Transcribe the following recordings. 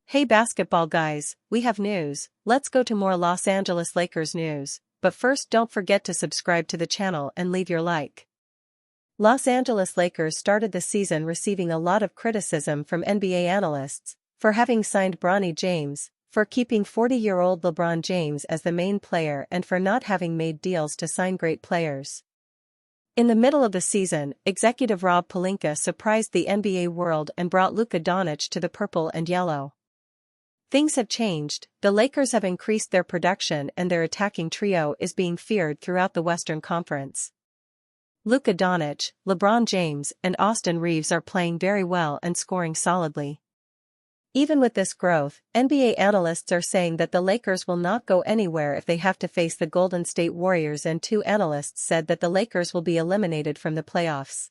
Hey basketball guys, we have news. Let's go to more Los Angeles Lakers news, but first don't forget to subscribe to the channel and leave your like. Los Angeles Lakers started the season receiving a lot of criticism from NBA analysts for having signed Bronny James, for keeping 40-year-old LeBron James as the main player and for not having made deals to sign great players. In the middle of the season, executive Rob Pelinka surprised the NBA world and brought Luka Doncic to the purple and yellow. Things have changed. The Lakers have increased their production and their attacking trio is being feared throughout the Western Conference. Luka Doncic, LeBron James, and Austin Reeves are playing very well and scoring solidly. Even with this growth, NBA analysts are saying that the Lakers will not go anywhere if they have to face the Golden State Warriors, and two analysts said that the Lakers will be eliminated from the playoffs.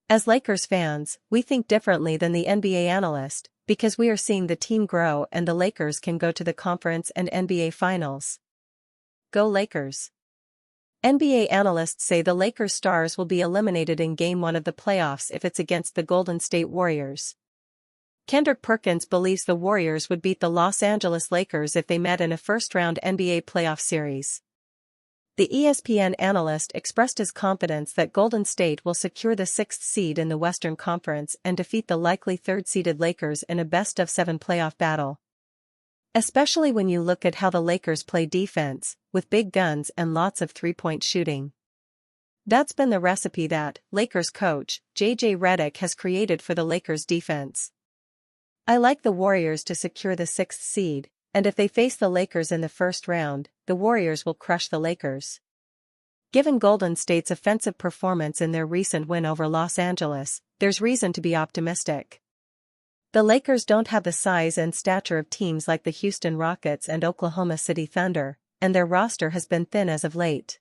As Lakers fans, we think differently than the NBA analyst, because we are seeing the team grow and the Lakers can go to the conference and NBA finals. Go Lakers! NBA analysts say the Lakers stars will be eliminated in Game 1 of the playoffs if it's against the Golden State Warriors. Kendrick Perkins believes the Warriors would beat the Los Angeles Lakers if they met in a first-round NBA playoff series. The ESPN analyst expressed his confidence that Golden State will secure the 6th seed in the Western Conference and defeat the likely 3rd-seeded Lakers in a best-of-7 playoff battle. Especially when you look at how the Lakers play defense, with big guns and lots of three-point shooting. That's been the recipe that Lakers coach J.J. Redick has created for the Lakers defense. I like the Warriors to secure the 6th seed, and if they face the Lakers in the first round, the Warriors will crush the Lakers. Given Golden State's offensive performance in their recent win over Los Angeles, there's reason to be optimistic. The Lakers don't have the size and stature of teams like the Houston Rockets and Oklahoma City Thunder, and their roster has been thin as of late.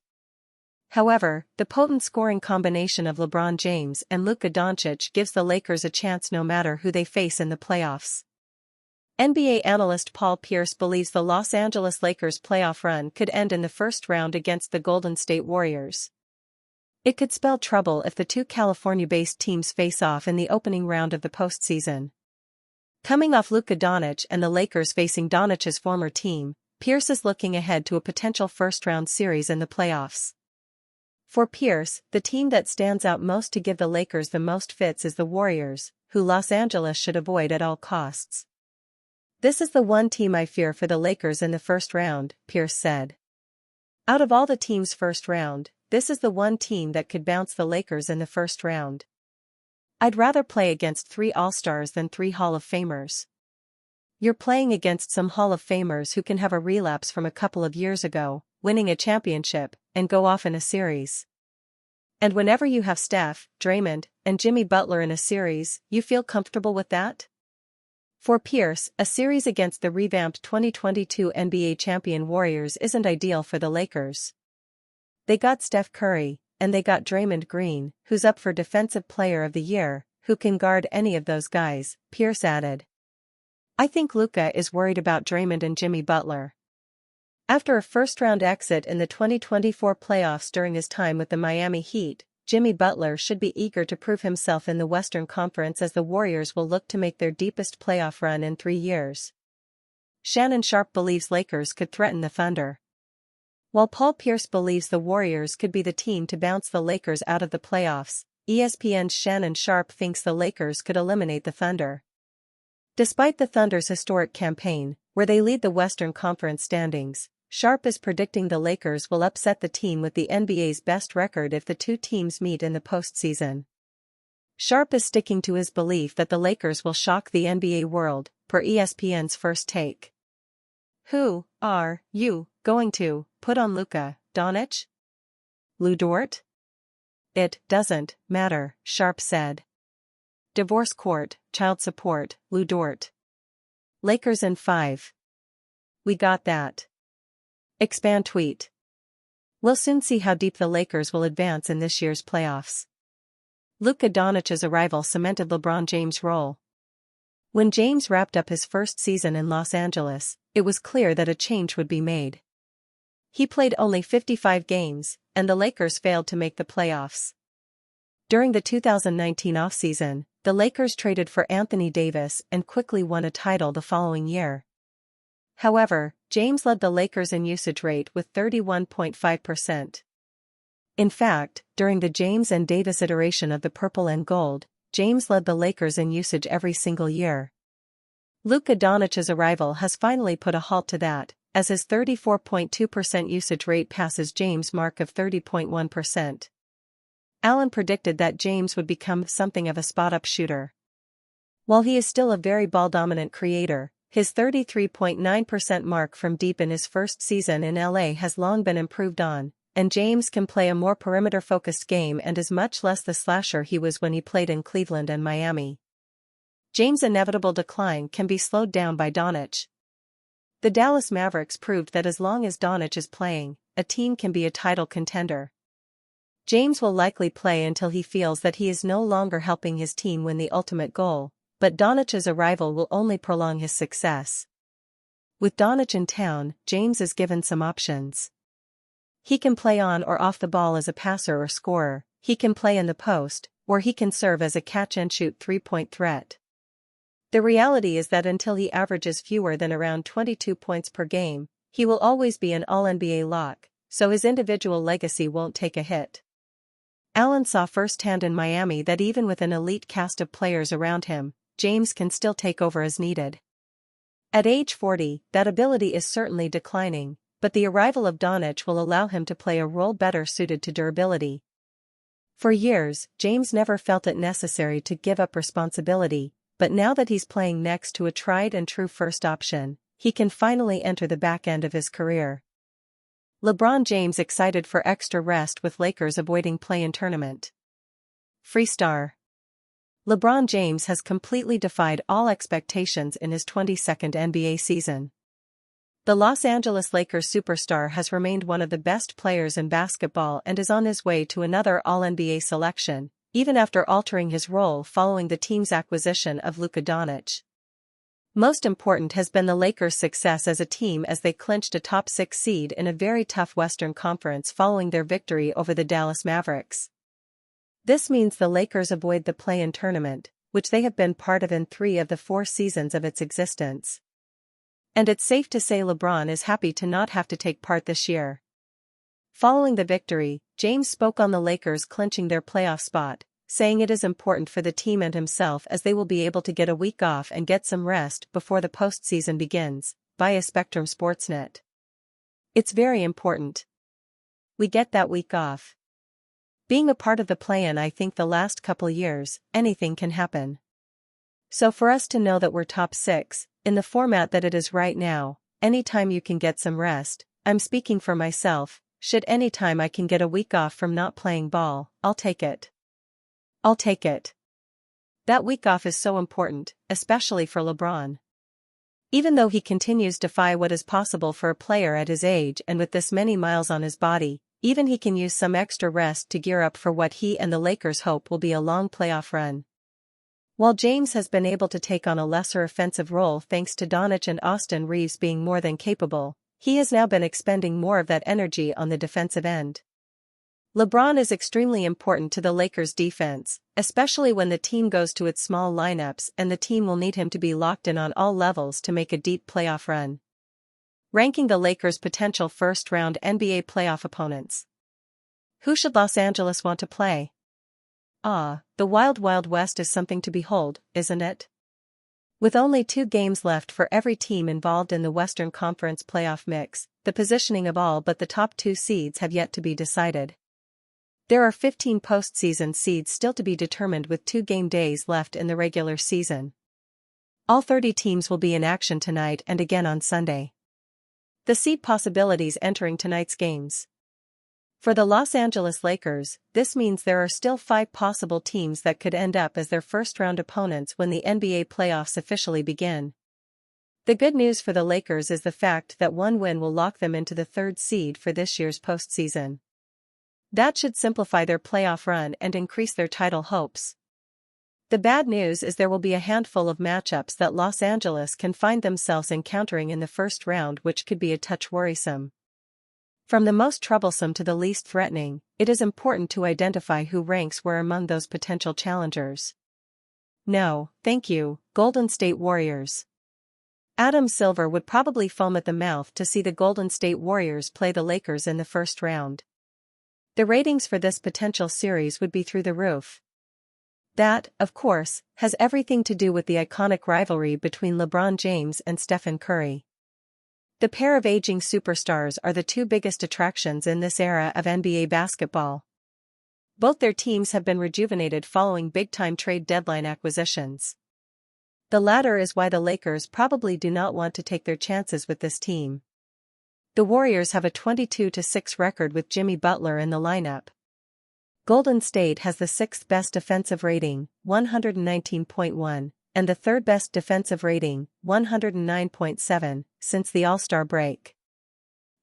However, the potent scoring combination of LeBron James and Luka Doncic gives the Lakers a chance no matter who they face in the playoffs. NBA analyst Paul Pierce believes the Los Angeles Lakers' playoff run could end in the first round against the Golden State Warriors. It could spell trouble if the two California-based teams face off in the opening round of the postseason. Coming off Luka Doncic and the Lakers facing Doncic's former team, Pierce is looking ahead to a potential first-round series in the playoffs. For Pierce, the team that stands out most to give the Lakers the most fits is the Warriors, who Los Angeles should avoid at all costs. This is the one team I fear for the Lakers in the first round, Pierce said. Out of all the teams first round, this is the one team that could bounce the Lakers in the first round. I'd rather play against 3 All-Stars than 3 Hall of Famers. You're playing against some Hall of Famers who can have a relapse from a couple of years ago, winning a championship, and go off in a series. And whenever you have Steph, Draymond, and Jimmy Butler in a series, you feel comfortable with that? For Pierce, a series against the revamped 2022 NBA champion Warriors isn't ideal for the Lakers. They got Steph Curry, and they got Draymond Green, who's up for Defensive Player of the Year, who can guard any of those guys, Pierce added. I think Luka is worried about Draymond and Jimmy Butler. After a first-round exit in the 2024 playoffs during his time with the Miami Heat, Jimmy Butler should be eager to prove himself in the Western Conference as the Warriors will look to make their deepest playoff run in 3 years. Shannon Sharpe believes Lakers could threaten the Thunder. While Paul Pierce believes the Warriors could be the team to bounce the Lakers out of the playoffs, ESPN's Shannon Sharpe thinks the Lakers could eliminate the Thunder. Despite the Thunder's historic campaign, where they lead the Western Conference standings, Sharpe is predicting the Lakers will upset the team with the NBA's best record if the two teams meet in the postseason. Sharpe is sticking to his belief that the Lakers will shock the NBA world, per ESPN's First Take. Who are you going to put on Luka Doncic? Lu Dort? It doesn't matter, Sharpe said. Divorce court, child support, Lu Dort. Lakers in 5. We got that. Expand tweet. We'll soon see how deep the Lakers will advance in this year's playoffs. Luka Doncic's arrival cemented LeBron James' role. When James wrapped up his first season in Los Angeles, it was clear that a change would be made. He played only 55 games, and the Lakers failed to make the playoffs. During the 2019 offseason, the Lakers traded for Anthony Davis and quickly won a title the following year. However, James led the Lakers in usage rate with 31.5%. In fact, during the James and Davis iteration of the purple and gold, James led the Lakers in usage every single year. Luka Doncic's arrival has finally put a halt to that, as his 34.2% usage rate passes James' mark of 30.1%. Allen predicted that James would become something of a spot-up shooter. While he is still a very ball-dominant creator, his 33.9% mark from deep in his first season in LA has long been improved on, and James can play a more perimeter-focused game and is much less the slasher he was when he played in Cleveland and Miami. James' inevitable decline can be slowed down by Doncic. The Dallas Mavericks proved that as long as Doncic is playing, a team can be a title contender. James will likely play until he feels that he is no longer helping his team win the ultimate goal, but Doncic's arrival will only prolong his success. With Doncic in town, James is given some options. He can play on or off the ball as a passer or scorer, he can play in the post, or he can serve as a catch-and-shoot three-point threat. The reality is that until he averages fewer than around 22 points per game, he will always be an All-NBA lock, so his individual legacy won't take a hit. Allen saw firsthand in Miami that even with an elite cast of players around him, James can still take over as needed. At age 40, that ability is certainly declining, but the arrival of Doncic will allow him to play a role better suited to durability. For years, James never felt it necessary to give up responsibility, but now that he's playing next to a tried-and-true first option, he can finally enter the back end of his career. LeBron James excited for extra rest with Lakers avoiding play-in tournament. Free star. LeBron James has completely defied all expectations in his 22nd NBA season. The Los Angeles Lakers superstar has remained one of the best players in basketball and is on his way to another All-NBA selection, even after altering his role following the team's acquisition of Luka Doncic. Most important has been the Lakers' success as a team as they clinched a top 6 seed in a very tough Western Conference following their victory over the Dallas Mavericks. This means the Lakers avoid the play-in tournament, which they have been part of in 3 of the 4 seasons of its existence. And it's safe to say LeBron is happy to not have to take part this year. Following the victory, James spoke on the Lakers clinching their playoff spot, saying it is important for the team and himself as they will be able to get a week off and get some rest before the postseason begins, via Spectrum Sportsnet. It's very important. We get that week off. Being a part of the play-in, I think the last couple years, anything can happen. So for us to know that we're top 6, in the format that it is right now, anytime you can get some rest, I'm speaking for myself, should anytime I can get a week off from not playing ball, I'll take it. I'll take it. That week off is so important, especially for LeBron. Even though he continues to defy what is possible for a player at his age and with this many miles on his body, even he can use some extra rest to gear up for what he and the Lakers hope will be a long playoff run. While James has been able to take on a lesser offensive role thanks to Doncic and Austin Reeves being more than capable, he has now been expending more of that energy on the defensive end. LeBron is extremely important to the Lakers' defense, especially when the team goes to its small lineups and the team will need him to be locked in on all levels to make a deep playoff run. Ranking the Lakers' potential first-round NBA playoff opponents. Who should Los Angeles want to play? The Wild Wild West is something to behold, isn't it? With only 2 games left for every team involved in the Western Conference playoff mix, the positioning of all but the top 2 seeds have yet to be decided. There are 15 postseason seeds still to be determined with 2 game days left in the regular season. All 30 teams will be in action tonight and again on Sunday. The seed possibilities entering tonight's games. For the Los Angeles Lakers, this means there are still 5 possible teams that could end up as their first-round opponents when the NBA playoffs officially begin. The good news for the Lakers is the fact that 1 win will lock them into the 3rd seed for this year's postseason. That should simplify their playoff run and increase their title hopes. The bad news is there will be a handful of matchups that Los Angeles can find themselves encountering in the first round which could be a touch worrisome. From the most troublesome to the least threatening, it is important to identify who ranks where among those potential challengers. No, thank you, Golden State Warriors. Adam Silver would probably foam at the mouth to see the Golden State Warriors play the Lakers in the first round. The ratings for this potential series would be through the roof. That, of course, has everything to do with the iconic rivalry between LeBron James and Stephen Curry. The pair of aging superstars are the two biggest attractions in this era of NBA basketball. Both their teams have been rejuvenated following big-time trade deadline acquisitions. The latter is why the Lakers probably do not want to take their chances with this team. The Warriors have a 22-6 record with Jimmy Butler in the lineup. Golden State has the sixth best defensive rating, 119.1, and the third best defensive rating, 109.7, since the All-Star break.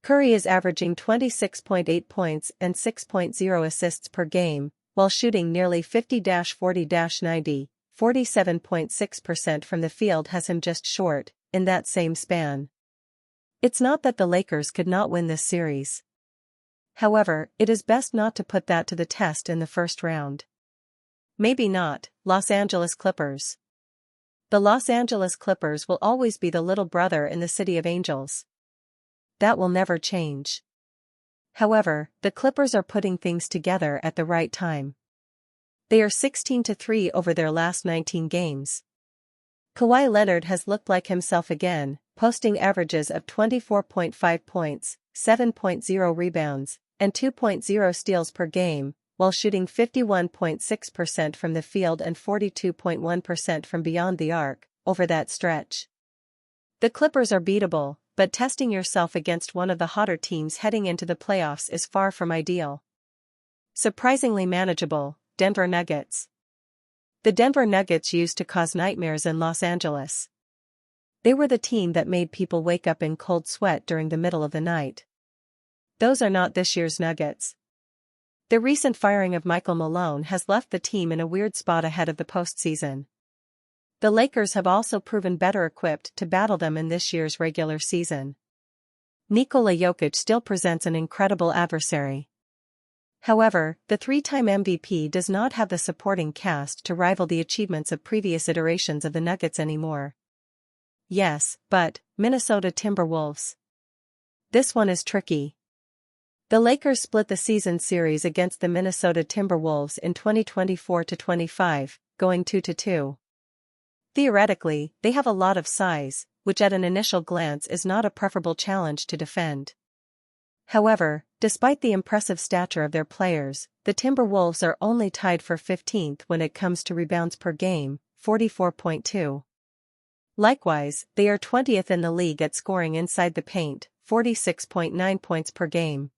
Curry is averaging 26.8 points and 6.0 assists per game, while shooting nearly 50-40-90, 47.6% from the field has him just short, in that same span. It's not that the Lakers could not win this series. However, it is best not to put that to the test in the first round. Maybe not, Los Angeles Clippers. The Los Angeles Clippers will always be the little brother in the City of Angels. That will never change. However, the Clippers are putting things together at the right time. They are 16-3 over their last 19 games. Kawhi Leonard has looked like himself again, posting averages of 24.5 points, 7.0 rebounds, and 2.0 steals per game, while shooting 51.6% from the field and 42.1% from beyond the arc, over that stretch. The Clippers are beatable, but testing yourself against one of the hotter teams heading into the playoffs is far from ideal. Surprisingly manageable, Denver Nuggets. The Denver Nuggets used to cause nightmares in Los Angeles. They were the team that made people wake up in cold sweat during the middle of the night. Those are not this year's Nuggets. The recent firing of Michael Malone has left the team in a weird spot ahead of the postseason. The Lakers have also proven better equipped to battle them in this year's regular season. Nikola Jokic still presents an incredible adversary. However, the three-time MVP does not have the supporting cast to rival the achievements of previous iterations of the Nuggets anymore. Yes, but, Minnesota Timberwolves. This one is tricky. The Lakers split the season series against the Minnesota Timberwolves in 2024-25, going 2-2. Theoretically, they have a lot of size, which at an initial glance is not a preferable challenge to defend. However, despite the impressive stature of their players, the Timberwolves are only tied for 15th when it comes to rebounds per game, 44.2. Likewise, they are 20th in the league at scoring inside the paint, 46.9 points per game.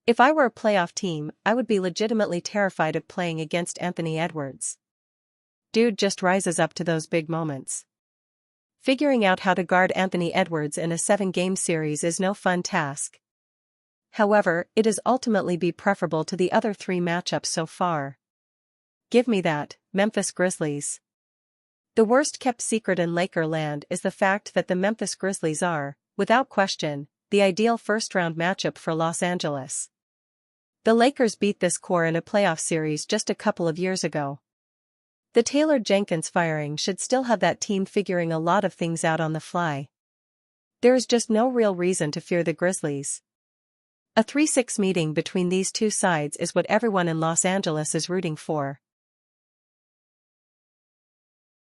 If I were a playoff team, I would be legitimately terrified of playing against Anthony Edwards. Dude just rises up to those big moments. Figuring out how to guard Anthony Edwards in a 7-game series is no fun task. However, it is ultimately be preferable to the other 3 matchups so far. Give me that, Memphis Grizzlies. The worst-kept secret in Lakerland is the fact that the Memphis Grizzlies are, without question, the ideal first-round matchup for Los Angeles. The Lakers beat this core in a playoff series just a couple of years ago. The Taylor Jenkins firing should still have that team figuring a lot of things out on the fly. There is just no real reason to fear the Grizzlies. A 3-6 meeting between these two sides is what everyone in Los Angeles is rooting for.